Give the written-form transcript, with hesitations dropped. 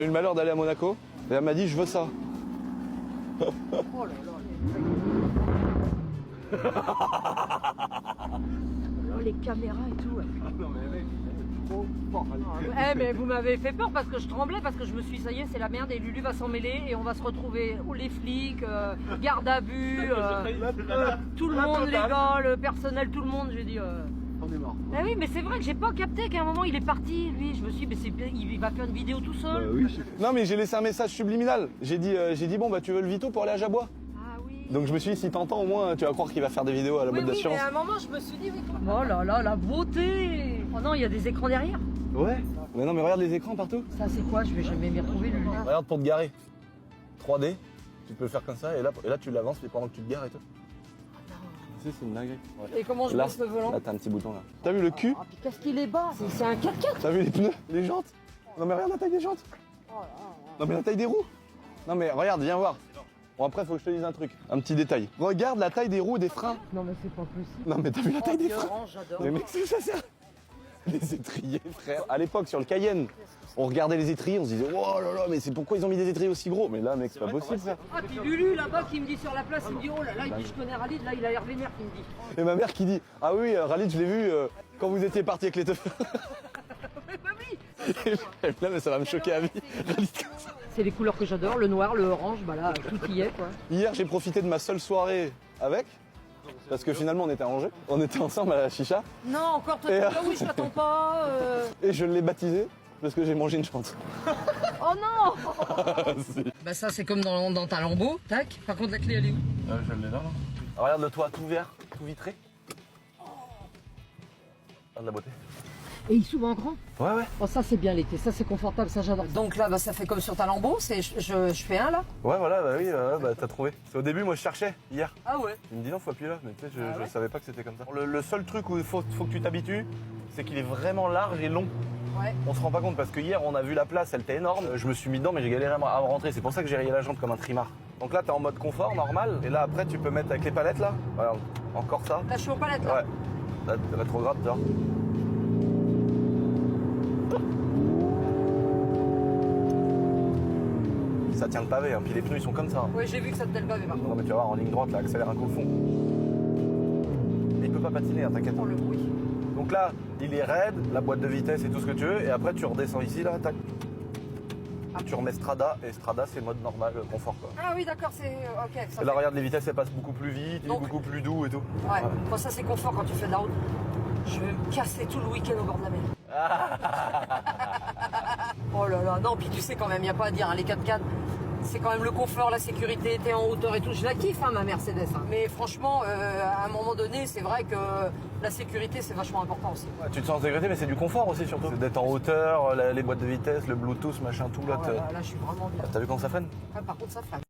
J'ai eu le malheur d'aller à Monaco et elle m'a dit je veux ça. Oh là là, les caméras et tout. Ouais. Non mais mec, trop fort. Mais vous m'avez fait peur parce que je tremblais, parce que je me suis dit, ça y est, c'est la merde et Lulu va s'en mêler et on va se retrouver les flics, garde à vue, tout le monde, les gars, le personnel, tout le monde. J'ai dit. On est mort. Ah oui, mais c'est vrai que j'ai pas capté qu'à un moment il est parti, lui. Je me suis dit, mais il va faire une vidéo tout seul. Oui. Non mais j'ai laissé un message subliminal. J'ai dit bon bah tu veux le Vito pour aller à Jabois. Ah oui. Donc je me suis dit si t'entends au moins tu vas croire qu'il va faire des vidéos à la boîte Oui, d'assurance. mais à un moment je me suis dit, oui. Oh là là, la beauté. Oh non, il y a des écrans derrière. Ouais. Mais non mais regarde les écrans partout. Ça c'est quoi? Je vais jamais m'y retrouver, Lulu. Regarde pour te garer. 3D. Tu peux le faire comme ça et là tu l'avances mais pendant que tu te gares et tout. Si, c'est une dinguerie. Ouais. Et comment je Là, passe le volant? là t'as un petit bouton là. T'as vu le cul? Ah, puis qu'est-ce qu'il est bas? C'est un 4x4. T'as vu les pneus? Les jantes? Non mais regarde la taille des jantes. Non mais la taille des roues. Non mais regarde, viens voir. Bon après faut que je te dise un truc, un petit détail. Regarde la taille des roues et des freins. Non mais c'est pas possible. Non mais t'as vu la taille des freins? Orange, j'adore. Mais mec, c'est ça sert. Les étriers, frère. À l'époque, sur le Cayenne, on regardait les étriers, on se disait oh là là, mais c'est pourquoi ils ont mis des étriers aussi gros? Mais là, mec, c'est pas possible ça. Ah puis Lulu là-bas qui me dit sur la place, il me dit oh là là, il dit je connais Ralid, là il a l'air vénère qui me dit. Et ma mère qui dit ah oui, Ralid, je l'ai vu quand vous étiez parti avec les teufs. Bah oui. Et là, mais ça va me choquer à vie. Ralid comme ça. C'est les couleurs que j'adore, le noir, le orange, bah là tout y est quoi. Hier, j'ai profité de ma seule soirée avec. Parce que finalement, on était à Angers. On était ensemble à la chicha. Non, encore toi, Et, oui, je t'attends pas. Et je l'ai baptisé parce que j'ai mangé une chante. Oh non. Si. Bah ça c'est comme dans ta lambeau, tac. Par contre la clé elle est où? Je l'ai là. Regarde le toit tout vert, tout vitré. Regarde la beauté. Et il s'ouvre en grand. Ouais, ouais. Oh ça c'est bien l'été, ça c'est confortable, ça j'adore. Donc là bah ça fait comme sur ta lambeau, c'est je fais un là. Ouais, voilà, bah oui, bah t'as trouvé. C'est au début, moi je cherchais hier. Ah ouais. Il me dit non, faut appuyer là, mais tu sais, Ah je ouais. savais pas que c'était comme ça. Le seul truc où il faut que tu t'habitues, c'est qu'il est vraiment large et long. Ouais. On se rend pas compte parce que hier on a vu la place, elle était énorme. Je me suis mis dedans, mais j'ai galéré à rentrer. C'est pour ça que j'ai rayé la jambe comme un trimar. Donc là, t'es en mode confort normal. Et là, après, tu peux mettre avec les palettes là. Regarde, encore ça. Là je suis aux palettes là. Ouais. Là, t'es rétrograde, tu vois. Ça tient le pavé, hein. Puis les pneus ils sont comme ça. Ouais j'ai vu que ça te le pavé par contre. Non mais tu vas voir, en ligne droite, là, accélère un coup au fond. Et il peut pas patiner, hein, t'inquiète. Oh le bruit. Donc là, il est raide, la boîte de vitesse et tout ce que tu veux, et après tu redescends ici, là, tac. Tu remets Strada, et Strada c'est mode normal, confort quoi. Ah oui d'accord c'est ok. Ça Et là fait- regarde, les vitesses elles passent beaucoup plus vite, Donc- beaucoup plus doux et tout. Ouais. Bon, ça c'est confort quand tu fais de la route. Je vais me casser tout le week-end au bord de la mer. Oh là là, non, puis tu sais quand même, il n'y a pas à dire, hein, les 4x4, c'est quand même le confort, la sécurité, t'es en hauteur et tout. Je la kiffe, hein, ma Mercedes. Hein. Mais franchement, à un moment donné, c'est vrai que la sécurité, c'est vachement important aussi. Ouais, tu te sens en sécurité, mais c'est du confort aussi surtout. C'est d'être en hauteur, les boîtes de vitesse, le Bluetooth, machin, tout là. Ah ouais, là, je suis vraiment bien. T'as vu comment ça freine? Ah, par contre, ça freine.